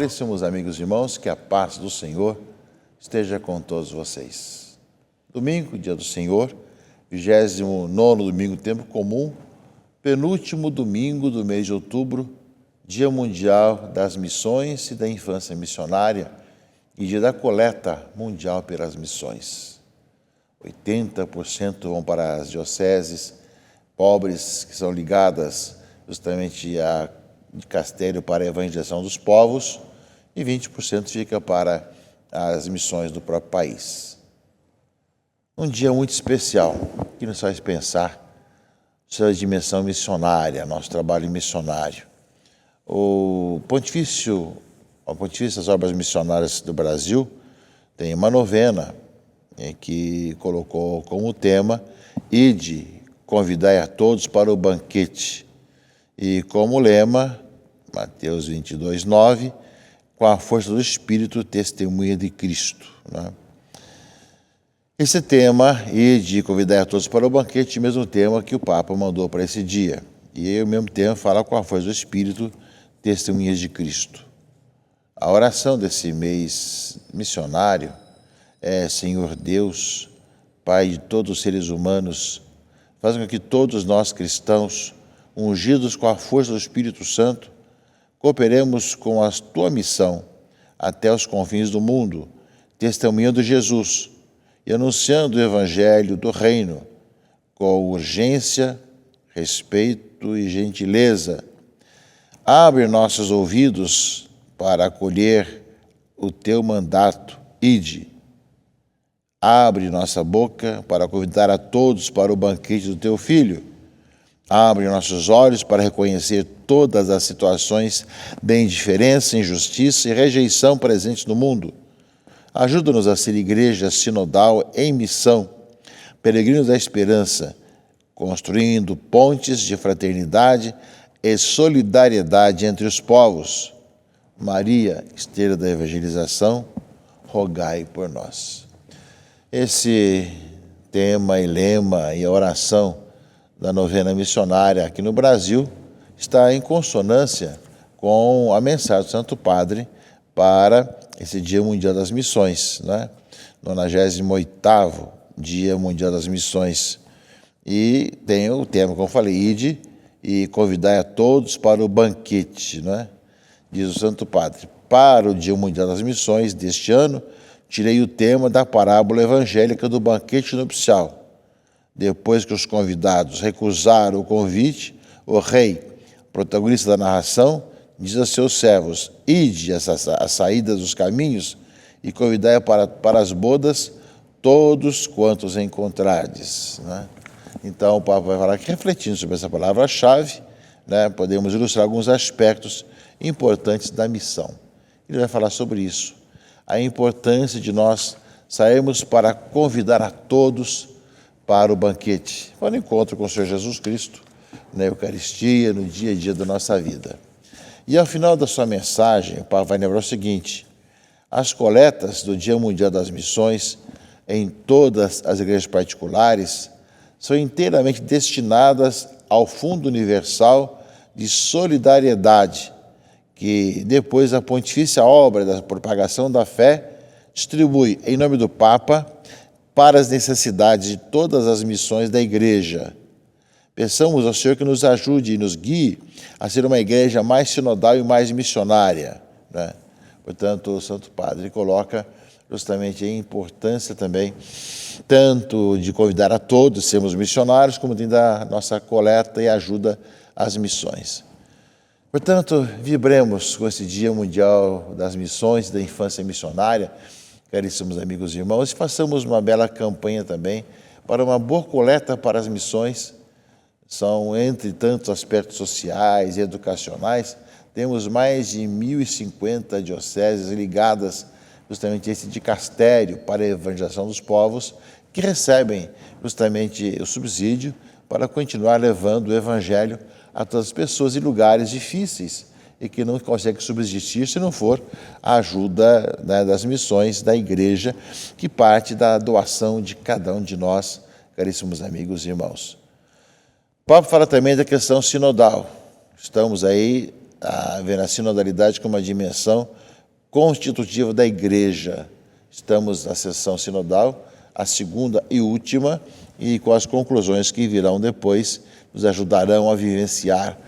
Caríssimos amigos e irmãos, que a paz do Senhor esteja com todos vocês. Domingo, dia do Senhor, 29º domingo tempo comum, penúltimo domingo do mês de outubro, Dia Mundial das Missões e da Infância Missionária e dia da coleta mundial pelas missões. 80% vão para as dioceses pobres que são ligadas justamente a dicastério para a evangelização dos povos e 20% fica para as missões do próprio país. Um dia muito especial que nos faz pensar sobre a dimensão missionária, nosso trabalho missionário. O Pontifício das Obras Missionárias do Brasil tem uma novena que colocou como tema Ide, convidai a todos para o banquete. E como lema, Mateus 22:9, com a força do Espírito, testemunha de Cristo. Né? Esse tema, Ide, convidai a todos para o banquete, é o mesmo tema que o Papa mandou para esse dia. E o mesmo tema fala com a força do Espírito, testemunhas de Cristo. A oração desse mês missionário é: Senhor Deus, Pai de todos os seres humanos, faz com que todos nós cristãos, ungidos com a força do Espírito Santo, cooperemos com a Tua missão até os confins do mundo, testemunhando Jesus e anunciando o Evangelho do Reino com urgência, respeito e gentileza. Abre nossos ouvidos para acolher o Teu mandato, Ide. Abre nossa boca para convidar a todos para o banquete do Teu Filho. Abre nossos olhos para reconhecer todas as situações de indiferença, injustiça e rejeição presentes no mundo. Ajuda-nos a ser igreja sinodal em missão, peregrinos da esperança, construindo pontes de fraternidade e solidariedade entre os povos. Maria, estrela da evangelização, rogai por nós. Esse tema e lema e a oração da novena missionária aqui no Brasil está em consonância com a mensagem do Santo Padre para esse Dia Mundial das Missões, né? 98º Dia Mundial das Missões. E tem o tema, como eu falei, Ide e convidai a todos para o banquete, né? Diz o Santo Padre: para o Dia Mundial das Missões deste ano, tirei o tema da parábola evangélica do banquete nupcial. Depois que os convidados recusaram o convite, o rei, protagonista da narração, diz a seus servos: ide à saída dos caminhos e convidai para as bodas todos quantos encontrardes. Né? Então o Papa vai falar que, refletindo sobre essa palavra-chave, né, podemos ilustrar alguns aspectos importantes da missão. Ele vai falar sobre isso, a importância de nós sairmos para convidar a todos para o banquete, para o encontro com o Senhor Jesus Cristo, na Eucaristia, no dia a dia da nossa vida. E ao final da sua mensagem, o Papa vai lembrar o seguinte: as coletas do Dia Mundial das Missões em todas as igrejas particulares são inteiramente destinadas ao Fundo Universal de Solidariedade, que depois a Pontifícia Obra da Propagação da Fé distribui, em nome do Papa, para as necessidades de todas as missões da Igreja. Peçamos ao Senhor que nos ajude e nos guie a ser uma igreja mais sinodal e mais missionária. Né? Portanto, o Santo Padre coloca justamente a importância também, tanto de convidar a todos a sermos missionários, como de dar nossa coleta e ajuda às missões. Portanto, vibremos com esse Dia Mundial das Missões e da Infância Missionária, caríssimos amigos e irmãos, e façamos uma bela campanha também para uma boa coleta para as missões. São, entre tantos aspectos sociais e educacionais, temos mais de 1.050 dioceses ligadas justamente a esse dicastério para a evangelização dos povos, que recebem justamente o subsídio para continuar levando o Evangelho a todas as pessoas em lugares difíceis e que não conseguem subsistir se não for a ajuda, né, das missões da Igreja, que parte da doação de cada um de nós, caríssimos amigos e irmãos. O Papa fala também da questão sinodal. Estamos aí a ver a sinodalidade como uma dimensão constitutiva da Igreja. Estamos na sessão sinodal, a segunda e última, e com as conclusões que virão depois, nos ajudarão a vivenciar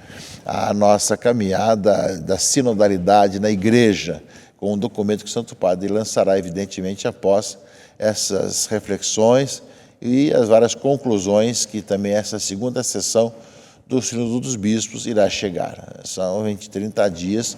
a nossa caminhada da sinodalidade na Igreja, com um documento que o Santo Padre lançará, evidentemente, após essas reflexões e as várias conclusões que também essa segunda sessão do Sínodo dos Bispos irá chegar. São 30 dias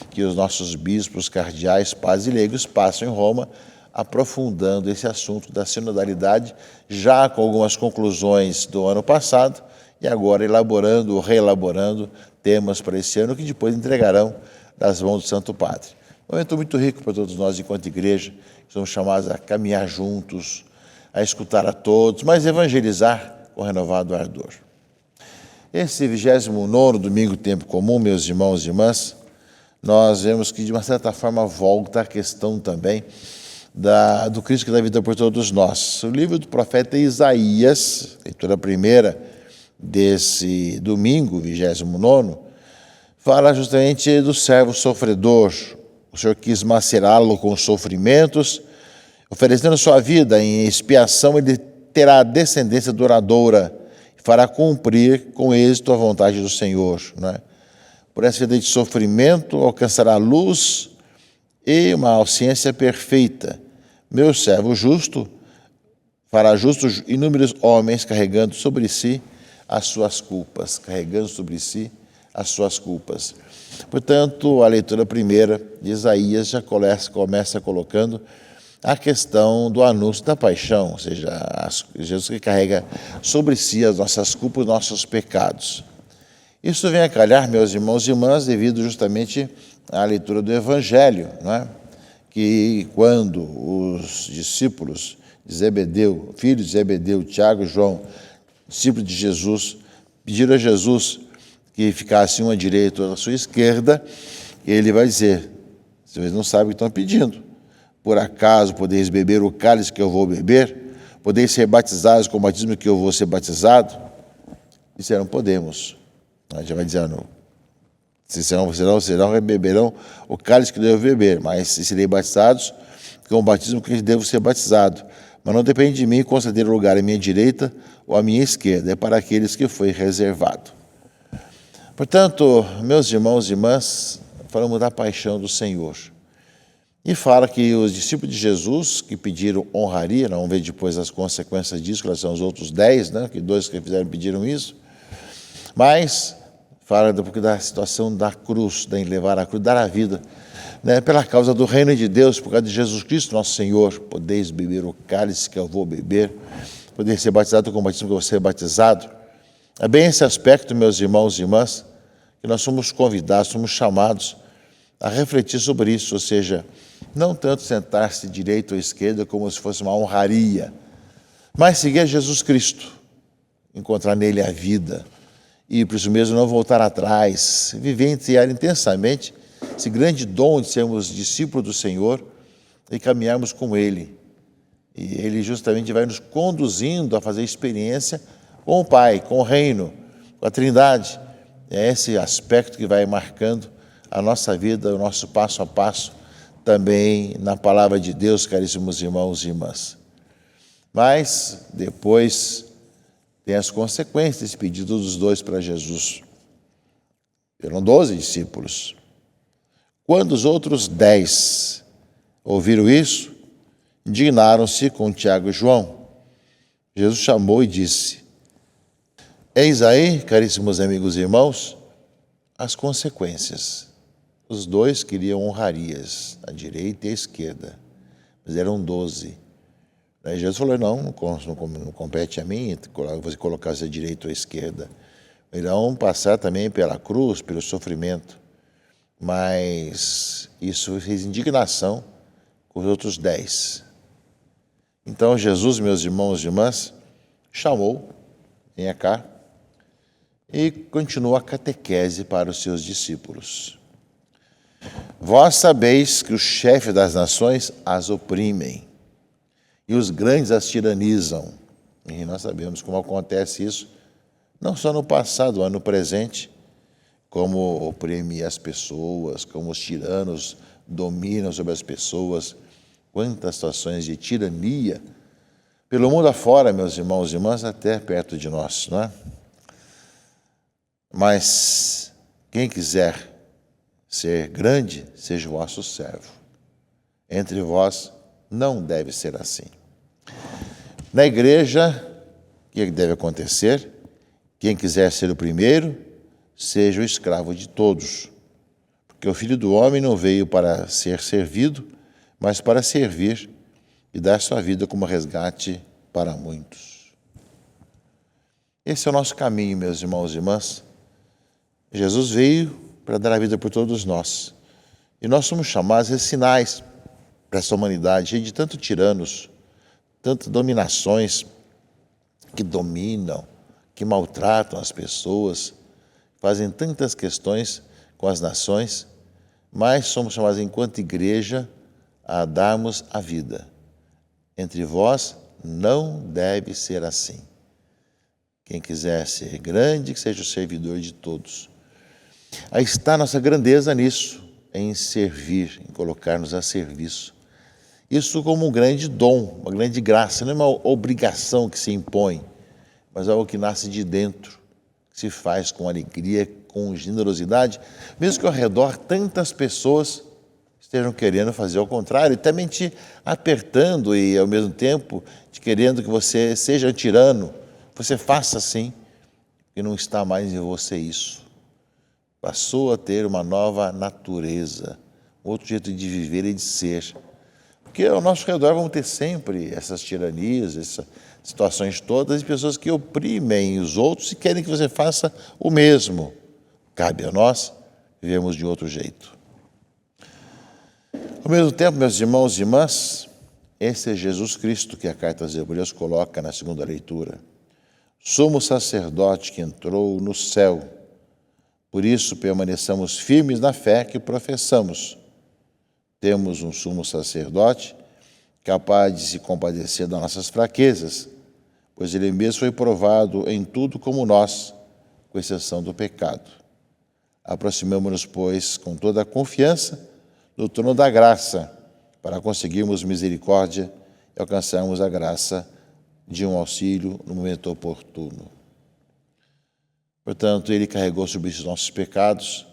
que os nossos bispos, cardeais, padres e leigos passam em Roma, aprofundando esse assunto da sinodalidade, já com algumas conclusões do ano passado, e agora elaborando ou reelaborando temas para esse ano que depois entregarão das mãos do Santo Padre. Um momento muito rico para todos nós, enquanto igreja, que somos chamados a caminhar juntos, a escutar a todos, mas evangelizar com renovado ardor. Esse 29º domingo tempo comum, meus irmãos e irmãs, nós vemos que de uma certa forma volta a questão também do Cristo que dá vida por todos nós. O livro do profeta Isaías, leitura primeira desse domingo, 29º, fala justamente do servo sofredor. O Senhor quis macerá-lo com sofrimentos, oferecendo sua vida em expiação, ele terá descendência duradoura e fará cumprir com êxito a vontade do Senhor. Né? Por essa vida de sofrimento alcançará luz e uma ciência perfeita. Meu servo justo fará justos inúmeros homens carregando sobre si as suas culpas, Portanto, a leitura primeira de Isaías já começa colocando a questão do anúncio da paixão, ou seja, Jesus que carrega sobre si as nossas culpas, nossos pecados. Isso vem a calhar, meus irmãos e irmãs, devido justamente à leitura do Evangelho, não é? Que quando os discípulos de Zebedeu, filhos de Zebedeu, Tiago e João, discípulos de Jesus, pediram a Jesus que ficasse um à direita ou à sua esquerda, e ele vai dizer, vocês não sabem o que estão pedindo. Por acaso podeis beber o cálice que eu vou beber? Podeis ser batizados com o batismo que eu vou ser batizado? Disseram, podemos. A gente vai dizendo, serão beberão o cálice que devo beber, mas serei batizados com o batismo que devo ser batizado. Mas não depende de mim conceder o lugar à minha direita ou à minha esquerda, é para aqueles que foi reservado. Portanto, meus irmãos e irmãs, falamos da paixão do Senhor. E fala que os discípulos de Jesus, que pediram honraria, vamos ver depois as consequências disso, que são os outros 10, né, que 2 que fizeram pediram isso, mas fala da situação da cruz, de levar a cruz, dar a vida, né, pela causa do reino de Deus, por causa de Jesus Cristo, nosso Senhor. Podeis beber o cálice que eu vou beber, podeis ser batizado com o batismo que eu vou ser batizado. É bem esse aspecto, meus irmãos e irmãs, que nós somos convidados, somos chamados a refletir sobre isso, ou seja, não tanto sentar-se direita ou esquerda como se fosse uma honraria, mas seguir a Jesus Cristo, encontrar nele a vida e, por isso mesmo, não voltar atrás, vivenciar intensamente esse grande dom de sermos discípulos do Senhor e caminharmos com Ele. E Ele justamente vai nos conduzindo a fazer experiência com o Pai, com o Reino, com a Trindade. É esse aspecto que vai marcando a nossa vida, o nosso passo a passo, também na Palavra de Deus, caríssimos irmãos e irmãs. Mas, depois, tem as consequências desse pedido dos 2 para Jesus. Eram 12 discípulos. Quando os outros 10 ouviram isso, indignaram-se com Tiago e João. Jesus chamou e disse, eis aí, caríssimos amigos e irmãos, as consequências. Os 2 queriam honrarias, a direita e a esquerda, mas eram 12. Aí Jesus falou, não compete a mim você colocar-se à direita ou à esquerda. Irão passar também pela cruz, pelo sofrimento. Mas isso fez indignação com os outros 10. Então Jesus, meus irmãos e irmãs, chamou, venha cá, e continuou a catequese para os seus discípulos. Vós sabeis que os chefes das nações as oprimem, e os grandes as tiranizam. E nós sabemos como acontece isso, não só no passado, mas no presente, como oprime as pessoas, como os tiranos dominam sobre as pessoas, quantas situações de tirania pelo mundo afora, meus irmãos e irmãs, até perto de nós, não é? Mas quem quiser ser grande, seja o vosso servo. Entre vós não deve ser assim. Na igreja, o que deve acontecer? Quem quiser ser o primeiro, seja o escravo de todos. Porque o Filho do Homem não veio para ser servido, mas para servir e dar sua vida como resgate para muitos. Esse é o nosso caminho, meus irmãos e irmãs. Jesus veio para dar a vida por todos nós. E nós somos chamados a ser sinais para essa humanidade cheia de tantos tiranos, tantas dominações que dominam, que maltratam as pessoas, fazem tantas questões com as nações, mas somos chamados, enquanto igreja, a darmos a vida. Entre vós não deve ser assim. Quem quiser ser grande, que seja o servidor de todos. Aí está a nossa grandeza nisso, em servir, em colocar-nos a serviço. Isso como um grande dom, uma grande graça, não é uma obrigação que se impõe, mas é algo que nasce de dentro, que se faz com alegria, com generosidade, mesmo que ao redor tantas pessoas estejam querendo fazer ao contrário, e também te apertando e, ao mesmo tempo, te querendo que você seja tirano, você faça assim, e não está mais em você isso. Passou a ter uma nova natureza, outro jeito de viver e de ser. Porque ao nosso redor vamos ter sempre essas tiranias, essas situações todas, de pessoas que oprimem os outros e querem que você faça o mesmo. Cabe a nós vivermos de outro jeito. Ao mesmo tempo, meus irmãos e irmãs, esse é Jesus Cristo que a carta aos Hebreus coloca na segunda leitura. Sumo sacerdote que entrou no céu. Por isso permaneçamos firmes na fé que professamos. Temos um sumo sacerdote capaz de se compadecer das nossas fraquezas, pois ele mesmo foi provado em tudo como nós, com exceção do pecado. Aproximemo-nos, pois, com toda a confiança do trono da graça, para conseguirmos misericórdia e alcançarmos a graça de um auxílio no momento oportuno. Portanto, ele carregou sobre os nossos pecados,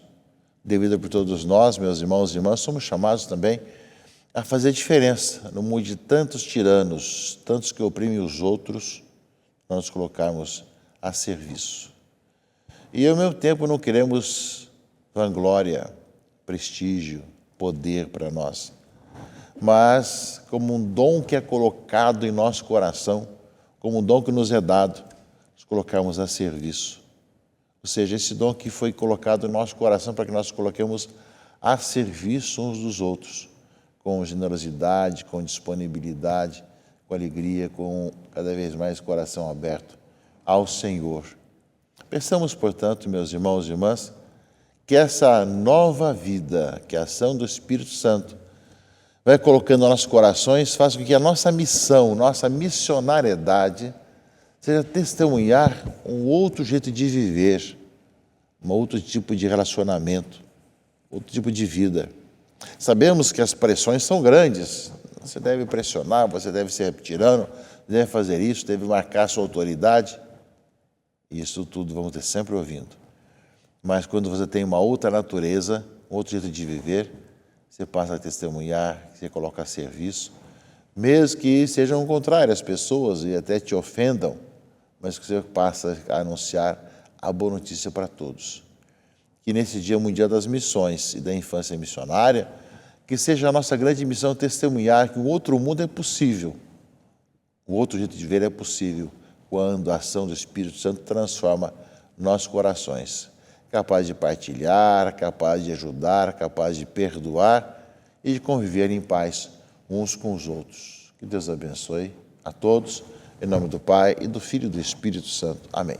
devido por todos nós, meus irmãos e irmãs, somos chamados também a fazer diferença no mundo de tantos tiranos, tantos que oprimem os outros, nós nos colocarmos a serviço. E, ao mesmo tempo, não queremos vanglória, prestígio, poder para nós, mas como um dom que é colocado em nosso coração, como um dom que nos é dado, nos colocarmos a serviço. Ou seja, esse dom que foi colocado em nosso coração para que nós coloquemos a serviço uns dos outros, com generosidade, com disponibilidade, com alegria, com cada vez mais coração aberto ao Senhor. Pensamos, portanto, meus irmãos e irmãs, que essa nova vida, que a ação do Espírito Santo vai colocando nos nossos corações, faz com que a nossa missão, nossa missionariedade, seja testemunhar um outro jeito de viver, um outro tipo de relacionamento, outro tipo de vida. Sabemos que as pressões são grandes. Você deve pressionar, você deve ser tirano, deve fazer isso, deve marcar sua autoridade. Isso tudo vamos ter sempre ouvindo. Mas quando você tem uma outra natureza, outro jeito de viver, você passa a testemunhar, você coloca a serviço, mesmo que sejam contrárias as pessoas e até te ofendam, mas que você passa a anunciar a boa notícia para todos. Que nesse Dia Mundial das Missões e da Infância Missionária, que seja a nossa grande missão testemunhar que um outro mundo é possível. O outro jeito de ver é possível quando a ação do Espírito Santo transforma nossos corações. Capaz de partilhar, capaz de ajudar, capaz de perdoar e de conviver em paz uns com os outros. Que Deus abençoe a todos, em nome do Pai, e do Filho e do Espírito Santo. Amém.